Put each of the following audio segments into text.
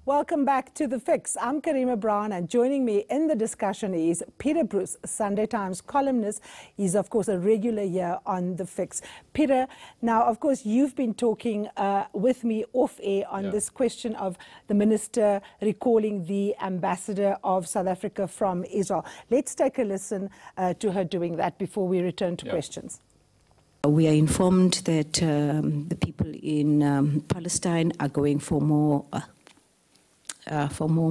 Welcome back to The Fix. I'm Karima Brown, and joining me in the discussion is Peter Bruce, Sunday Times columnist. He's, of course, a regular here on The Fix. Peter, now, of course, you've been talking with me off-air on this question of the minister recalling the ambassador of South Africa from Israel. Let's take a listen to her doing that before we return to questions. We are informed that the people in Palestine are going for more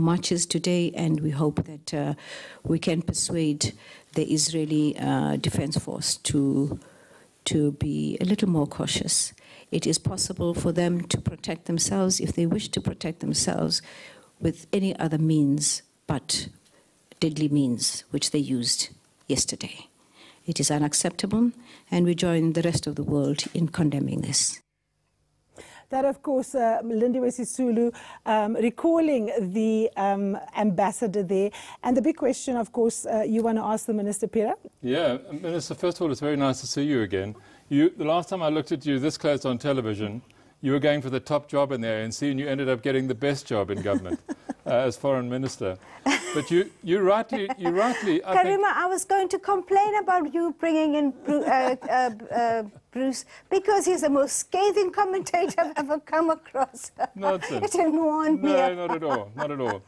marches today, and we hope that we can persuade the Israeli Defense Force to be a little more cautious. It is possible for them to protect themselves if they wish to protect themselves with any other means but deadly means, which they used yesterday. It is unacceptable, and we join the rest of the world in condemning this. That, of course, Lindiwe Sisulu recalling the ambassador there. And the big question, of course, you want to ask the Minister, Peter? Yeah, Minister, first of all, it's very nice to see you again. The last time I looked at you this close on television, you were going for the top job in the ANC, and you ended up getting the best job in government as Foreign Minister. But you rightly, Karima, I was going to complain about you bringing in Bruce, because he's the most scathing commentator I've ever come across. Nonsense. It didn't want me. No, not at all, not at all.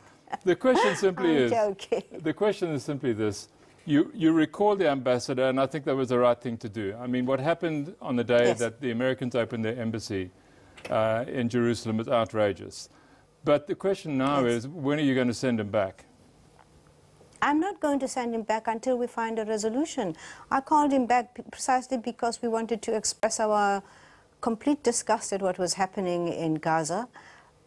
The question simply is, joking. The question is simply this. You recall the ambassador, and I think that was the right thing to do. I mean, what happened on the day that the Americans opened their embassy in Jerusalem was outrageous. But the question now is, when are you going to send him back? I'm not going to send him back until we find a resolution. I called him back precisely because we wanted to express our complete disgust at what was happening in Gaza.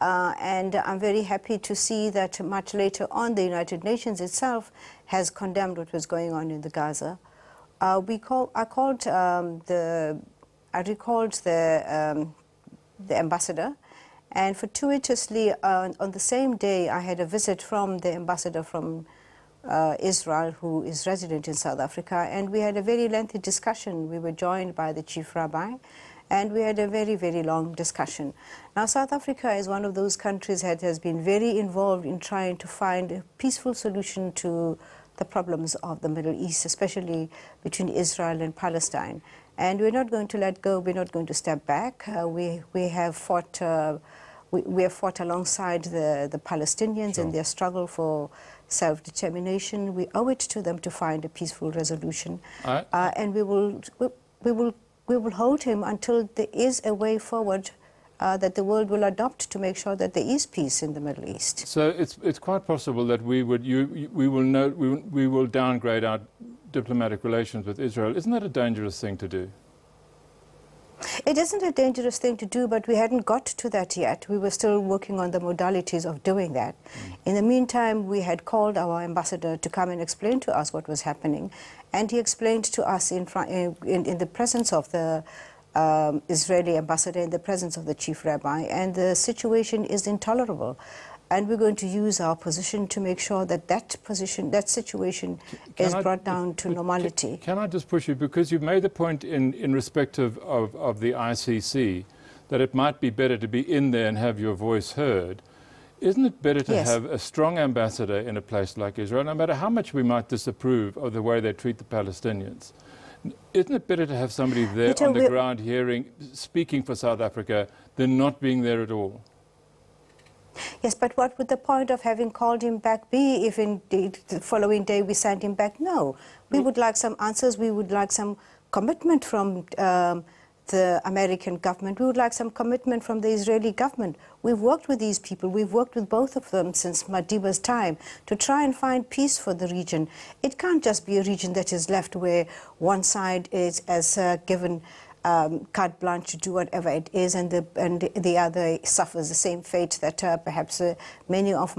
And I'm very happy to see that much later on the United Nations itself has condemned what was going on in the Gaza. I recalled the ambassador, and fortuitously on the same day I had a visit from the ambassador from Israel, who is resident in South Africa, and we had a very lengthy discussion. We were joined by the chief rabbi, and we had a very, very long discussion. Now, South Africa is one of those countries that has been very involved in trying to find a peaceful solution to the problems of the Middle East, especially between Israel and Palestine. And we're not going to let go. We're not going to step back. We have fought. We have fought alongside the Palestinians in their struggle for self-determination. We owe it to them to find a peaceful resolution, and we will hold him until there is a way forward that the world will adopt to make sure that there is peace in the Middle East. So it's quite possible that we will downgrade our diplomatic relations with Israel. Isn't that a dangerous thing to do? It isn't a dangerous thing to do, but we hadn't got to that yet. We were still working on the modalities of doing that. In the meantime, we had called our ambassador to come and explain to us what was happening, and he explained to us in the presence of the Israeli ambassador, in the presence of the chief rabbi, and the situation is intolerable. And we're going to use our position to make sure that that situation is brought down to normality. Can I just push you? Because you've made the point in respect of the ICC that it might be better to be in there and have your voice heard. Isn't it better to have a strong ambassador in a place like Israel, no matter how much we might disapprove of the way they treat the Palestinians? Isn't it better to have somebody there on the ground speaking for South Africa than not being there at all? Yes, but what would the point of having called him back be if indeed the following day we sent him back? No. We would like some answers. We would like some commitment from the American government. We would like some commitment from the Israeli government. We've worked with these people. We've worked with both of them since Madiba's time to try and find peace for the region. It can't just be a region that is left where one side is given carte blanche to do whatever it is, and the other suffers the same fate that perhaps many of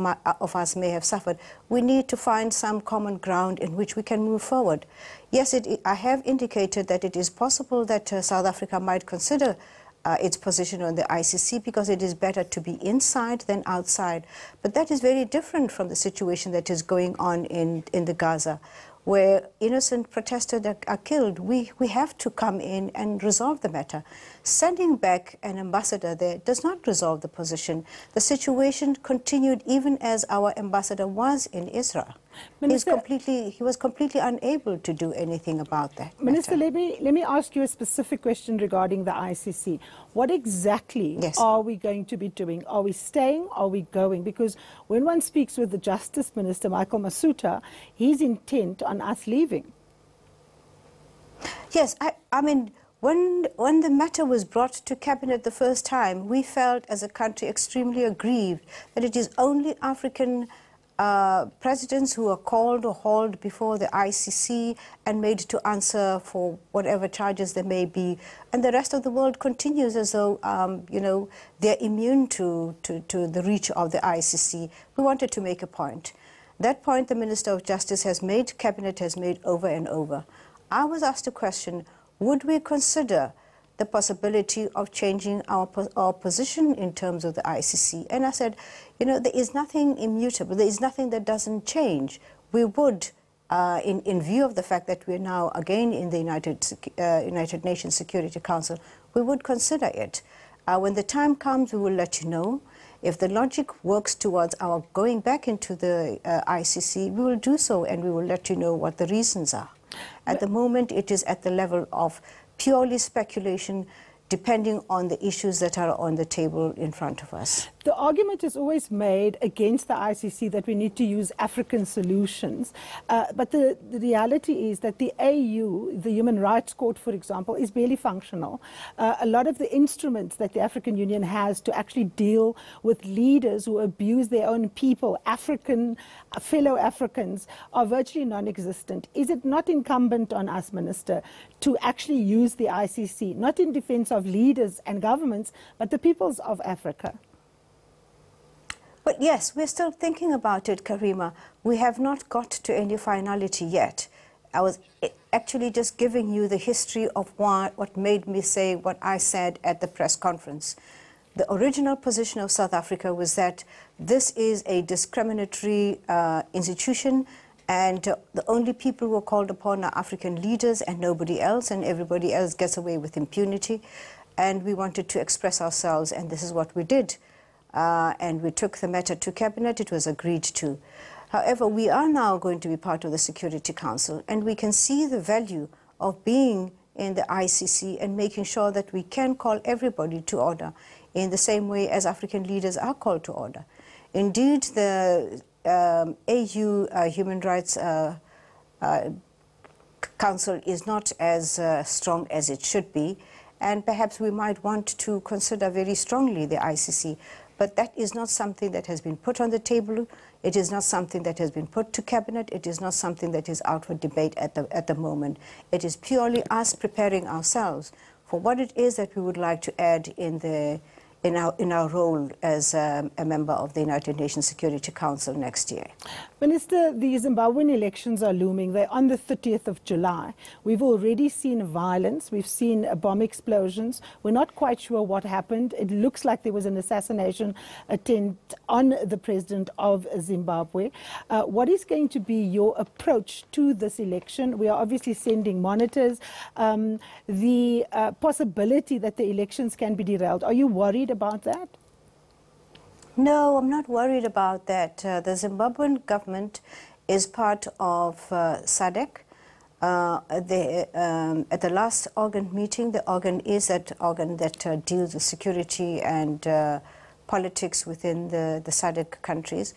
us may have suffered. We need to find some common ground in which we can move forward. Yes, I have indicated that it is possible that South Africa might consider its position on the ICC because it is better to be inside than outside. But that is very different from the situation that is going on in the Gaza. where innocent protesters are killed. We have to come in and resolve the matter. Sending back an ambassador there does not resolve the position. The situation continued even as our ambassador was in Israel. Minister, he was completely unable to do anything about that Minister, matter. let me ask you a specific question regarding the ICC. What exactly are we going to be doing? Are we staying? Are we going? Because when one speaks with the Justice Minister, Michael Masuta, he's intent on us leaving. Yes, I mean, when the matter was brought to Cabinet the first time, we felt as a country extremely aggrieved that it is only African presidents who are called or hauled before the ICC and made to answer for whatever charges there may be. And the rest of the world continues as though, you know, they're immune to the reach of the ICC. We wanted to make a point. That point the Minister of Justice has made, Cabinet has made over and over. I was asked a question, would we consider the possibility of changing our position in terms of the ICC? And I said, you know, there is nothing immutable. There is nothing that doesn't change. We would, in view of the fact that we're now again in the United Nations Security Council, we would consider it. When the time comes, we will let you know. If the logic works towards our going back into the ICC, we will do so, and we will let you know what the reasons are. At the moment, it is at the level of purely speculation, depending on the issues that are on the table in front of us. The argument is always made against the ICC that we need to use African solutions. But the reality is that the AU, the Human Rights Court, for example, is barely functional. A lot of the instruments that the African Union has to actually deal with leaders who abuse their own people, fellow Africans, are virtually non-existent. Is it not incumbent on us, Minister, to actually use the ICC, not in defense of leaders and governments, but the peoples of Africa? But yes, we're still thinking about it, Karima. We have not got to any finality yet. I was actually just giving you the history of what made me say what I said at the press conference. The original position of South Africa was that this is a discriminatory institution, and the only people who are called upon are African leaders and nobody else, and everybody else gets away with impunity. And we wanted to express ourselves, and this is what we did. And we took the matter to Cabinet. It was agreed to. However, we are now going to be part of the Security Council, and we can see the value of being in the ICC and making sure that we can call everybody to order in the same way as African leaders are called to order. Indeed, the AU Human Rights Council is not as strong as it should be, and perhaps we might want to consider very strongly the ICC. But that is not something that has been put on the table. It is not something that has been put to Cabinet. It is not something that is out for debate at the moment. It is purely us preparing ourselves for what it is that we would like to add in our role as a member of the United Nations Security Council next year. Minister, the Zimbabwean elections are looming. They're on the 30th of July. We've already seen violence. We've seen bomb explosions. We're not quite sure what happened. It looks like there was an assassination attempt on the president of Zimbabwe. What is going to be your approach to this election? We are obviously sending monitors. The possibility that the elections can be derailed. Are you worried about that? No, I'm not worried about that. The Zimbabwean government is part of SADC. At the last organ meeting, the organ is that organ that deals with security and politics within the SADC countries.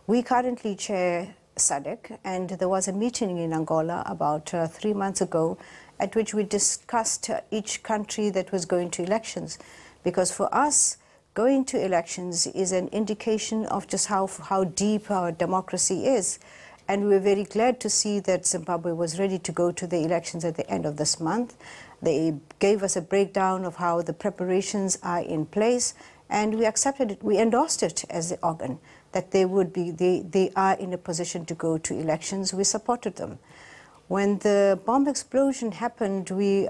We currently chair SADC, and there was a meeting in Angola about 3 months ago at which we discussed each country that was going to elections. Because for us, going to elections is an indication of just how deep our democracy is. And we were very glad to see that Zimbabwe was ready to go to the elections at the end of this month. They gave us a breakdown of how the preparations are in place, and we accepted it. We endorsed it as the organ, that they are in a position to go to elections. We supported them. When the bomb explosion happened, we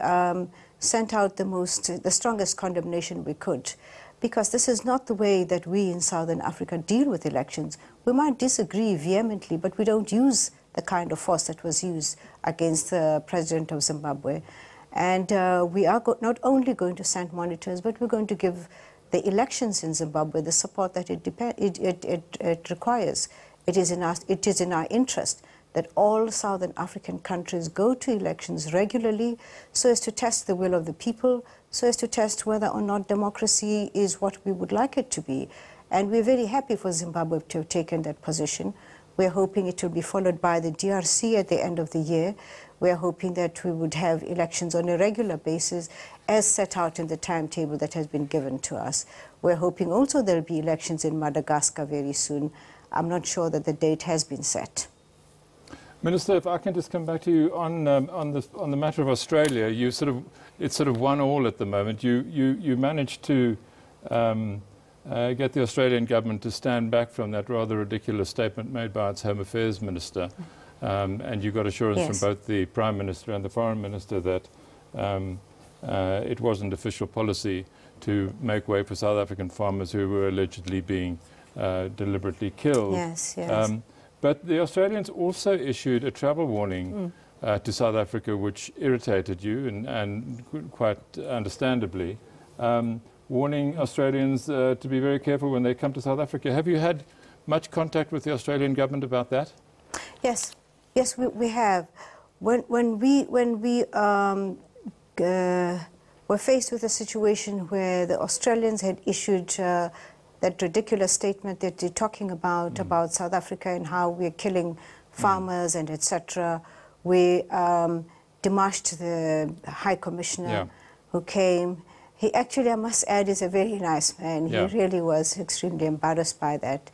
sent out the strongest condemnation we could, because this is not the way that we in Southern Africa deal with elections. We might disagree vehemently, but we don't use the kind of force that was used against the president of Zimbabwe. And we are not only going to send monitors, but we're going to give the elections in Zimbabwe the support that it requires. It is in our interest that all Southern African countries go to elections regularly so as to test the will of the people, so as to test whether or not democracy is what we would like it to be. And we're very happy for Zimbabwe to have taken that position. We're hoping it will be followed by the DRC at the end of the year. We're hoping that we would have elections on a regular basis as set out in the timetable that has been given to us. We're hoping also there'll be elections in Madagascar very soon. I'm not sure that the date has been set. Minister, if I can just come back to you on the matter of Australia, it's sort of 1-1 at the moment. You managed to get the Australian government to stand back from that rather ridiculous statement made by its Home Affairs Minister, and you got assurance from both the Prime Minister and the Foreign Minister that it wasn't official policy to make way for South African farmers who were allegedly being deliberately killed. Yes, yes. But the Australians also issued a travel warning to South Africa, which irritated you, and quite understandably, warning Australians to be very careful when they come to South Africa. Have you had much contact with the Australian government about that? Yes, yes, we have. When we were faced with a situation where the Australians had issued that ridiculous statement that you're talking about South Africa and how we're killing farmers and etc. We demarched the High Commissioner who came. He actually, I must add, is a very nice man. He really was extremely embarrassed by that.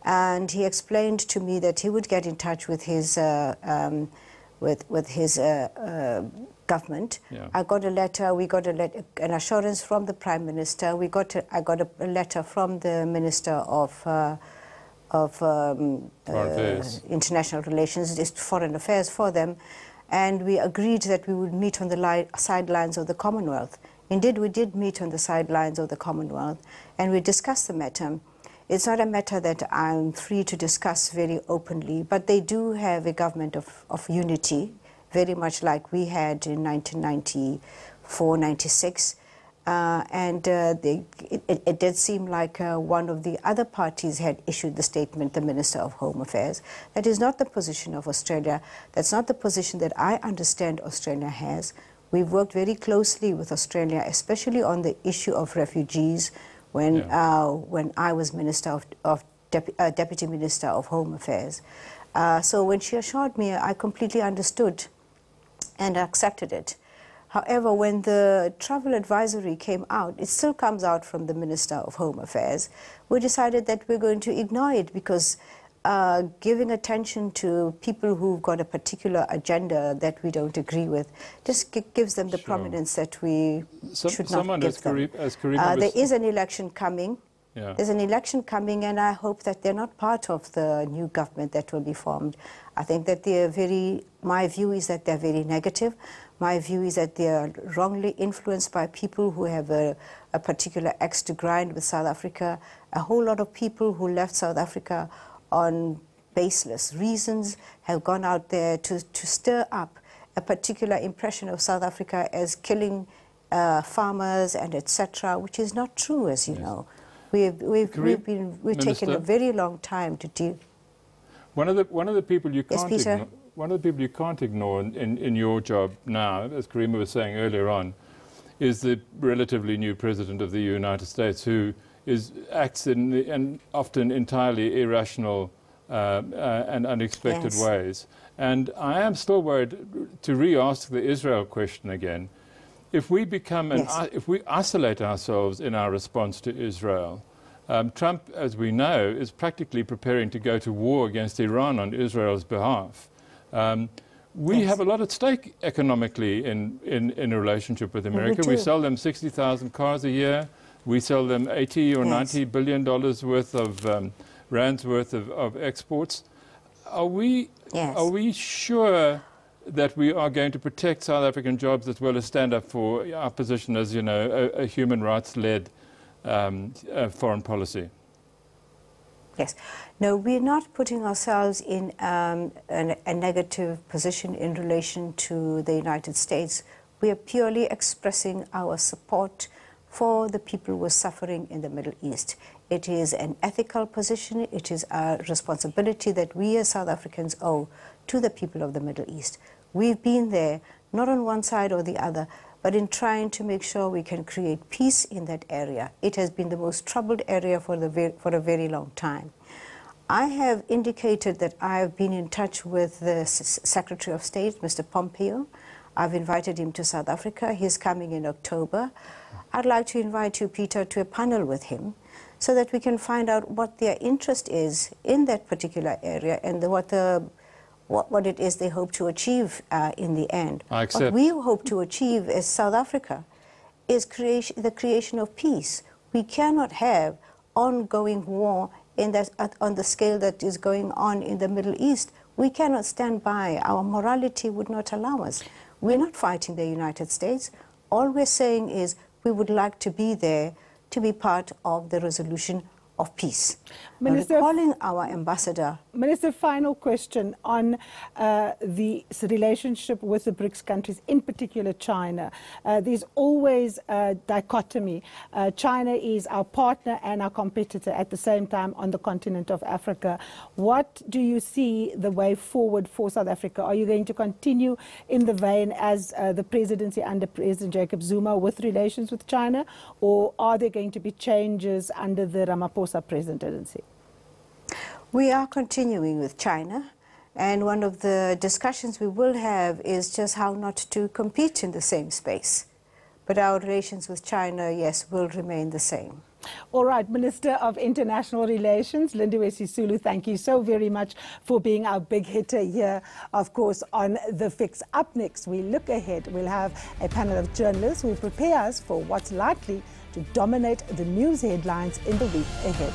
And he explained to me that he would get in touch with his government. I got a letter. We got an assurance from the Prime Minister. I got a letter from the Minister of International Relations, just Foreign Affairs for them, and we agreed that we would meet on the sidelines of the Commonwealth. Indeed, we did meet on the sidelines of the Commonwealth, and we discussed the matter. It's not a matter that I'm free to discuss very openly, but they do have a government of unity, very much like we had in 1994-96. It did seem like one of the other parties had issued the statement, the Minister of Home Affairs. That is not the position of Australia. That's not the position that I understand Australia has. We've worked very closely with Australia, especially on the issue of refugees, when I was Deputy Minister of Home Affairs. So when she assured me, I completely understood and accepted it. However, when the travel advisory came out, it still comes out from the Minister of Home Affairs, we decided that we're going to ignore it because giving attention to people who've got a particular agenda that we don't agree with just gives them the prominence that we should not give them. There is an election coming. There's an election coming, and I hope that they're not part of the new government that will be formed. I think that my view is that they're very negative. My view is that they are wrongly influenced by people who have a particular axe to grind with South Africa. A whole lot of people who left South Africa on baseless reasons have gone out there to stir up a particular impression of South Africa as killing farmers and etc., which is not true, as you know. We've taken a very long time to deal. One of the people you can't ignore. One of the people you can't ignore in your job now, as Karima was saying earlier on, is the relatively new President of the United States, who acts in often entirely irrational and unexpected ways. And I am still worried, to re-ask the Israel question again, if we become if we isolate ourselves in our response to Israel, Trump, as we know, is practically preparing to go to war against Iran on Israel's behalf. We have a lot at stake economically in a relationship with America. We sell them 60,000 cars a year. We sell them 80 or 90 billion dollars worth of rands worth of exports. Are we sure that we are going to protect South African jobs as well as stand up for our position as, you know, a human rights-led foreign policy? Yes. No, we're not putting ourselves in a negative position in relation to the United States. We are purely expressing our support for the people who are suffering in the Middle East. It is an ethical position. It is a responsibility that we as South Africans owe to the people of the Middle East. We've been there, not on one side or the other, but in trying to make sure we can create peace in that area. It has been the most troubled area for a very long time. I have indicated that I have been in touch with the Secretary of State, Mr. Pompeo. I've invited him to South Africa. He's coming in October. I'd like to invite you, Peter, to a panel with him so that we can find out what their interest is in that particular area and what it is they hope to achieve in the end. I accept. What we hope to achieve as South Africa is the creation of peace. We cannot have ongoing war on the scale that is going on in the Middle East. We cannot stand by. Our morality would not allow us. We're not fighting the United States. All we're saying is we would like to be there to be part of the resolution of peace. Minister, calling our ambassador. Minister, final question on the relationship with the BRICS countries, in particular China. There's always a dichotomy. China is our partner and our competitor at the same time on the continent of Africa. What do you see the way forward for South Africa? Are you going to continue in the vein as the presidency under President Jacob Zuma with relations with China, or are there going to be changes under the Ramaphosa presidency? We are continuing with China, and one of the discussions we will have is just how not to compete in the same space. But our relations with China, yes, will remain the same. All right, Minister of International Relations, Lindiwe Sisulu, thank you so very much for being our big hitter here, of course, on The Fix. Up next, we look ahead. We'll have a panel of journalists who will prepare us for what's likely to dominate the news headlines in the week ahead.